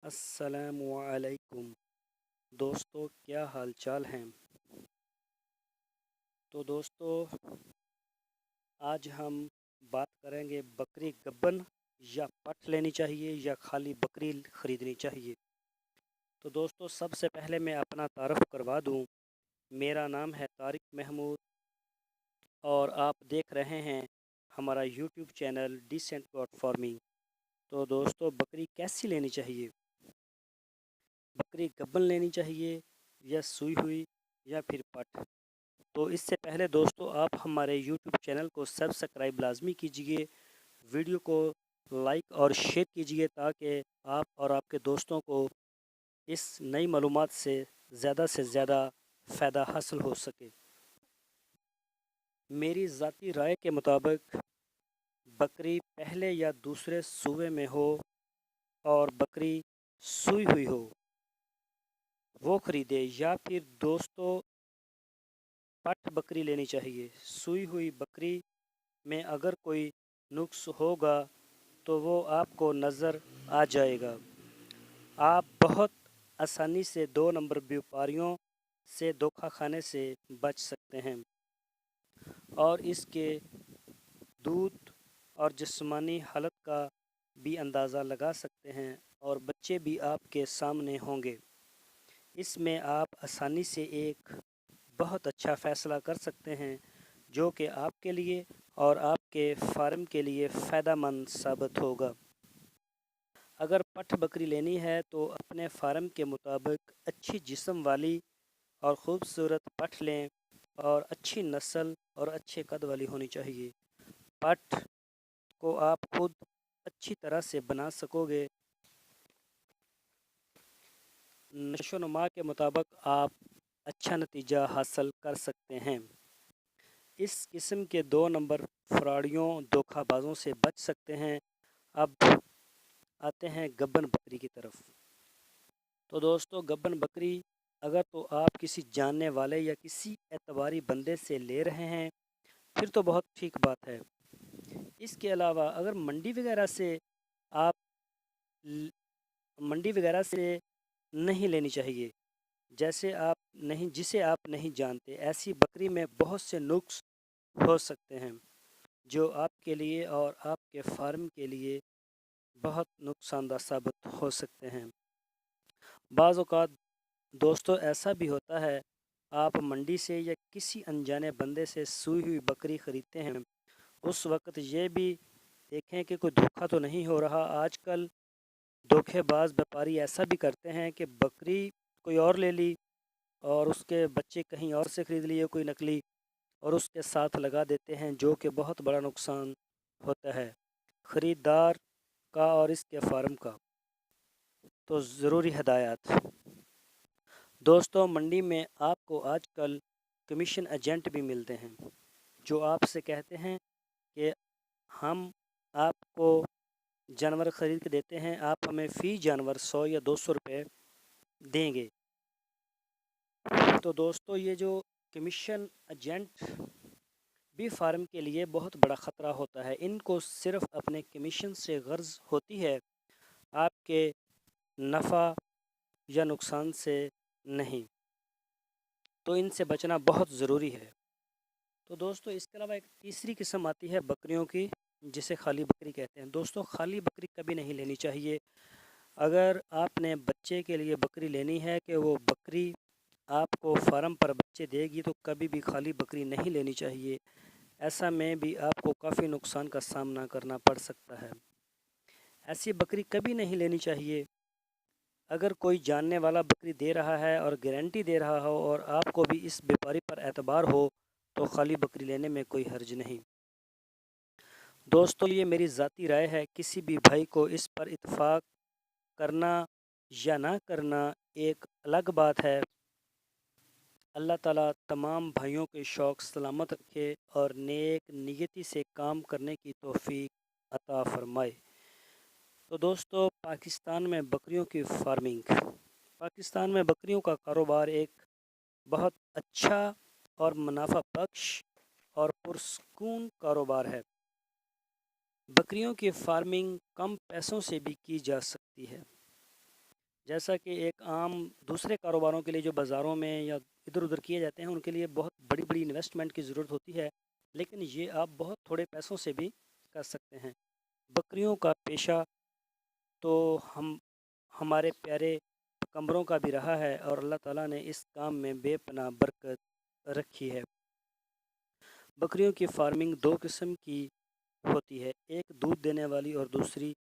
السلام علیکم دوستو، کیا حال چال ہیں؟ تو دوستو، آج ہم بات کریں گے بکری گبن یا پٹھ لینی چاہیے یا خالی بکری خریدنی چاہیے۔ تو دوستو، سب سے پہلے میں اپنا تعارف کروا دوں۔ میرا نام ہے طارق محمود اور آپ دیکھ رہے ہیں ہمارا YouTube channel decent God farming. تو دوستو، بکری کیسی لینی چاہیے؟ بکری گبن لینی چاہیے یا سوئی ہوئی یا پھر پٹھ؟ تو اس سے پہلے دوستو، آپ ہمارے یوٹیوب چینل کو سبسکرائب لازمی کیجئے، ویڈیو کو لائک اور شیئر کیجئے تاکہ آپ اور آپ کے دوستوں کو اس نئی معلومات سے زیادہ فائدہ حاصل ہو سکے۔ میری ذاتی رائے کے مطابق بکری پہلے یا دوسرے سوے میں ہو اور بکری سوئی ہوئی ہو وہ خریدے، یا پھر دوستو پٹھ بکری لینی چاہیے۔ سوئی ہوئی بکری میں اگر کوئی نقص ہوگا تو وہ آپ کو نظر آ جائے گا۔ آپ بہت آسانی سے 2 نمبر بیوپاریوں سے دھوکہ کھانے سے بچ سکتے ہیں اور اس کے دودھ اور جسمانی حالت کا بھی اندازہ لگا سکتے ہیں، اور بچے بھی آپ کے سامنے ہوں گے۔ اس میں آپ آسانی سے ایک بہت اچھا فیصلہ کر سکتے ہیں جو کہ آپ کے لیے اور آپ کے فارم کے لیے فائدہ مند ثابت ہوگا۔ اگر پٹھ بکری لینی ہے تو اپنے فارم کے مطابق اچھی جسم والی اور خوبصورت پٹھ لیں، اور اچھی نسل اور اچھے قد والی ہونی چاہیے۔ پٹھ کو آپ خود اچھی طرح سے بنا سکو گے۔ نشو و نما کے مطابق آپ اچھا نتیجہ حاصل کر سکتے ہیں۔ اس قسم کے 2 نمبر فراڈیوں دھوکہ بازوں سے بچ سکتے ہیں۔ اب آتے ہیں گبن بکری کی طرف۔ تو دوستو، گبن بکری اگر تو آپ کسی جاننے والے یا کسی اعتباری بندے سے لے رہے ہیں پھر تو بہت ٹھیک بات ہے۔ اس کے علاوہ اگر آپ منڈی وغیرہ سے نہیں لینی چاہیے، جسے آپ نہیں جانتے۔ ایسی بکری میں بہت سے نقص ہو سکتے ہیں جو آپ کے لیے اور آپ کے فارم کے لیے بہت نقصان دہ ثابت ہو سکتے ہیں۔ بعض اوقات دوستو ایسا بھی ہوتا ہے، آپ منڈی سے یا کسی انجانے بندے سے سوئی ہوئی بکری خریدتے ہیں، اس وقت یہ بھی دیکھیں کہ کوئی دھوکہ تو نہیں ہو رہا۔ آج کل دھوکے باز بیپاری ایسا بھی کرتے ہیں کہ بکری کوئی اور لے لی اور اس کے بچے کہیں اور سے خرید لیے کوئی نقلی، اور اس کے ساتھ لگا دیتے ہیں، جو کہ بہت بڑا نقصان ہوتا ہے خریدار کا اور اس کے فارم کا۔ تو ضروری ہدایات دوستو، منڈی میں آپ کو آج کل کمیشن ایجنٹ بھی ملتے ہیں جو آپ سے کہتے ہیں کہ ہم آپ کو جانور خرید کے دیتے ہیں، آپ ہمیں فی جانور 100 یا 200 روپے دیں گے۔ تو دوستو، یہ جو کمیشن ایجنٹ بھی فارم کے لیے بہت بڑا خطرہ ہوتا ہے۔ ان کو صرف اپنے کمیشن سے غرض ہوتی ہے، آپ کے نفع یا نقصان سے نہیں۔ تو ان سے بچنا بہت ضروری ہے۔ تو دوستو، اس کے علاوہ ایک تیسری قسم آتی ہے بکریوں کی، جسے خالی بکری کہتے ہیں۔ دوستو، خالی بکری کبھی نہیں لینی چاہیے۔ اگر آپ نے بچے کے لیے بکری لینی ہے کہ وہ بکری آپ کو فارم پر بچے دے گی، تو کبھی بھی خالی بکری نہیں لینی چاہیے۔ ایسا میں بھی آپ کو کافی نقصان کا سامنا کرنا پڑ سکتا ہے۔ ایسی بکری کبھی نہیں لینی چاہیے۔ اگر کوئی جاننے والا بکری دے رہا ہے اور گارنٹی دے رہا ہو اور آپ کو بھی اس بیپاری پر اعتبار ہو تو خالی بکری لینے میں کوئی حرج نہیں۔ دوستو، یہ میری ذاتی رائے ہے، کسی بھی بھائی کو اس پر اتفاق کرنا یا نہ کرنا ایک الگ بات ہے۔ اللہ تعالیٰ تمام بھائیوں کے شوق سلامت رکھے اور نیک نیتی سے کام کرنے کی توفیق عطا فرمائے۔ تو دوستو، پاکستان میں بکریوں کی فارمنگ، پاکستان میں بکریوں کا کاروبار ایک بہت اچھا اور منافع بخش اور پرسکون کاروبار ہے۔ بکریوں کی فارمنگ کم پیسوں سے بھی کی جا سکتی ہے۔ جیسا کہ ایک عام دوسرے کاروباروں کے لیے جو بازاروں میں یا ادھر ادھر کیے جاتے ہیں ان کے لیے بہت بڑی بڑی انویسٹمنٹ کی ضرورت ہوتی ہے، لیکن یہ آپ بہت تھوڑے پیسوں سے بھی کر سکتے ہیں۔ بکریوں کا پیشہ تو ہمارے پیارے پیغمبروں کا بھی رہا ہے، اور اللہ تعالیٰ نے اس کام میں بے پناہ برکت رکھی ہے۔ بکریوں کی فارمنگ دو قسم کی ہوتی ہے، ایک دودھ دینے والی اور دوسری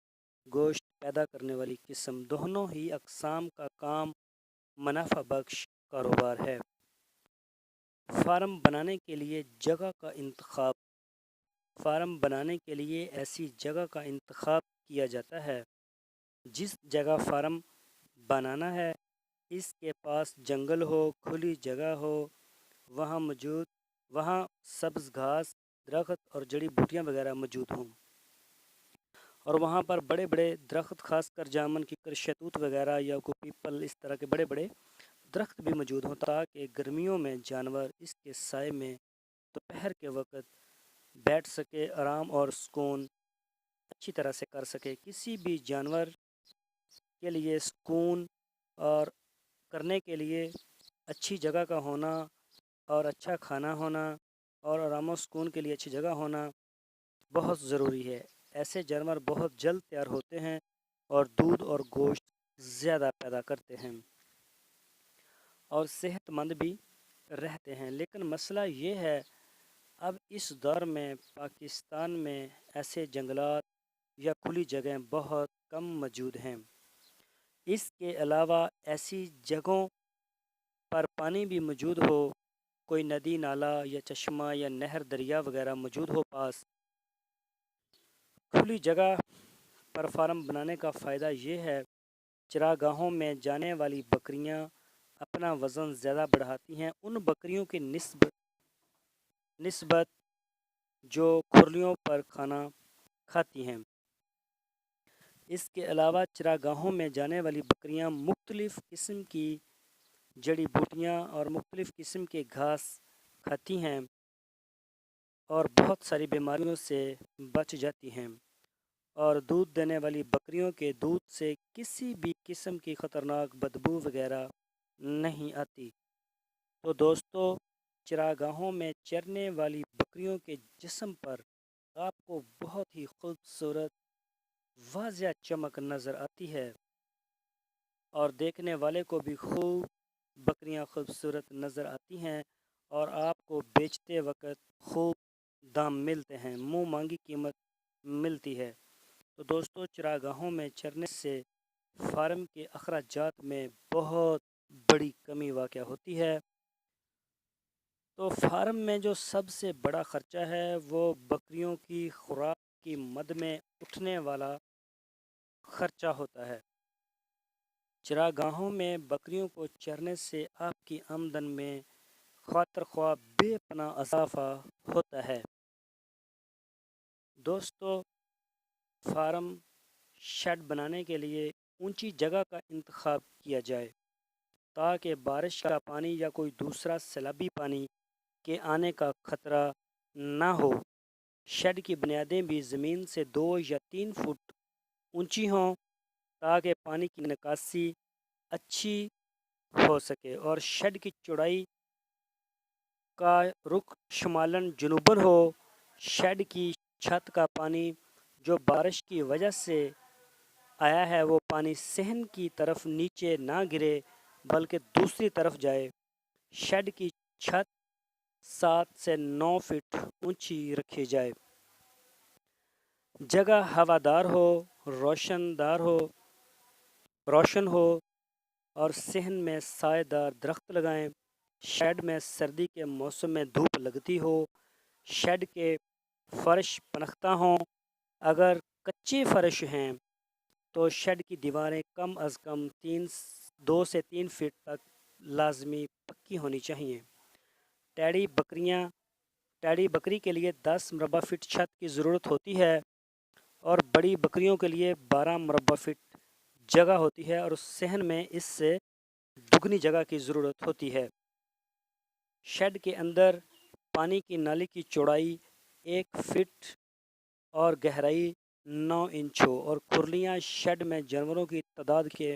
گوشت پیدا کرنے والی قسم۔ دونوں ہی اقسام کا کام منافع بخش کاروبار ہے۔ فارم بنانے کے لیے جگہ کا انتخاب۔ فارم بنانے کے لیے ایسی جگہ کا انتخاب کیا جاتا ہے جس جگہ فارم بنانا ہے اس کے پاس جنگل ہو، کھلی جگہ ہو، وہاں سبز گھاس، درخت اور جڑی بوٹیاں وغیرہ موجود ہوں، اور وہاں پر بڑے بڑے درخت، خاص کر جامن کی شہتوت وغیرہ یا کوئی پیپل، اس طرح کے بڑے بڑے درخت بھی موجود ہوں، تاکہ گرمیوں میں جانور اس کے سائے میں دوپہر کے وقت بیٹھ سکے، آرام اور سکون اچھی طرح سے کر سکے۔ کسی بھی جانور کے لیے سکون اور کرنے کے لیے اچھی جگہ کا ہونا اور اچھا کھانا ہونا اور آرام و سکون کے لیے اچھی جگہ ہونا بہت ضروری ہے۔ ایسے جانور بہت جلد تیار ہوتے ہیں اور دودھ اور گوشت زیادہ پیدا کرتے ہیں اور صحت مند بھی رہتے ہیں۔ لیکن مسئلہ یہ ہے، اب اس دور میں پاکستان میں ایسے جنگلات یا کھلی جگہیں بہت کم موجود ہیں۔ اس کے علاوہ ایسی جگہوں پر پانی بھی موجود ہو، کوئی ندی، نالا یا چشمہ یا نہر، دریا وغیرہ موجود ہو پاس۔ کھلی جگہ پر فارم بنانے کا فائدہ یہ ہے، چراگاہوں میں جانے والی بکریاں اپنا وزن زیادہ بڑھاتی ہیں ان بکریوں کی نسبت جو کھرلیوں پر کھانا کھاتی ہیں۔ اس کے علاوہ چراگاہوں میں جانے والی بکریاں مختلف قسم کی جڑی بوٹیاں اور مختلف قسم کے گھاس کھاتی ہیں اور بہت ساری بیماریوں سے بچ جاتی ہیں، اور دودھ دینے والی بکریوں کے دودھ سے کسی بھی قسم کی خطرناک بدبو وغیرہ نہیں آتی۔ تو دوستو، چراگاہوں میں چرنے والی بکریوں کے جسم پر آپ کو بہت ہی خوبصورت واضح چمک نظر آتی ہے، اور دیکھنے والے کو بھی بکریاں خوبصورت نظر آتی ہیں، اور آپ کو بیچتے وقت خوب دام ملتے ہیں، منہ مانگی قیمت ملتی ہے۔ تو دوستو، چراگاہوں میں چرنے سے فارم کے اخراجات میں بہت بڑی کمی واقع ہوتی ہے۔ تو فارم میں جو سب سے بڑا خرچہ ہے وہ بکریوں کی خوراک کی مد میں اٹھنے والا خرچہ ہوتا ہے۔ چراگاہوں میں بکریوں کو چرنے سے آپ کی آمدن میں خاطر خواہ بے پناہ اضافہ ہوتا ہے۔ دوستو، فارم شیڈ بنانے کے لیے اونچی جگہ کا انتخاب کیا جائے تاکہ بارش کا پانی یا کوئی دوسرا سیلابی پانی کے آنے کا خطرہ نہ ہو۔ شیڈ کی بنیادیں بھی زمین سے 2 یا 3 فٹ اونچی ہوں تاکہ پانی کی نکاسی اچھی ہو سکے، اور شیڈ کی چوڑائی کا رخ شمالاً جنوباً ہو۔ شیڈ کی چھت کا پانی جو بارش کی وجہ سے آیا ہے وہ پانی صحن کی طرف نیچے نہ گرے بلکہ دوسری طرف جائے۔ شیڈ کی چھت 7 سے 9 فٹ اونچی رکھی جائے۔ جگہ ہوادار ہو، روشن ہو اور صحن میں سایہ دار درخت لگائیں۔ شیڈ میں سردی کے موسم میں دھوپ لگتی ہو۔ شیڈ کے فرش پنختہ ہوں۔ اگر کچے فرش ہیں تو شیڈ کی دیواریں کم از کم 2 سے 3 فٹ تک لازمی پکی ہونی چاہیے۔ ٹیڑی بکری کے لیے 10 مربع فٹ چھت کی ضرورت ہوتی ہے اور بڑی بکریوں کے لیے 12 مربع فٹ جگہ ہوتی ہے، اور صحن میں اس سے دگنی جگہ کی ضرورت ہوتی ہے۔ شیڈ کے اندر پانی کی نالی کی چوڑائی 1 فٹ اور گہرائی 9 انچ ہو، اور کھرلیاں شیڈ میں جانوروں کی تعداد کے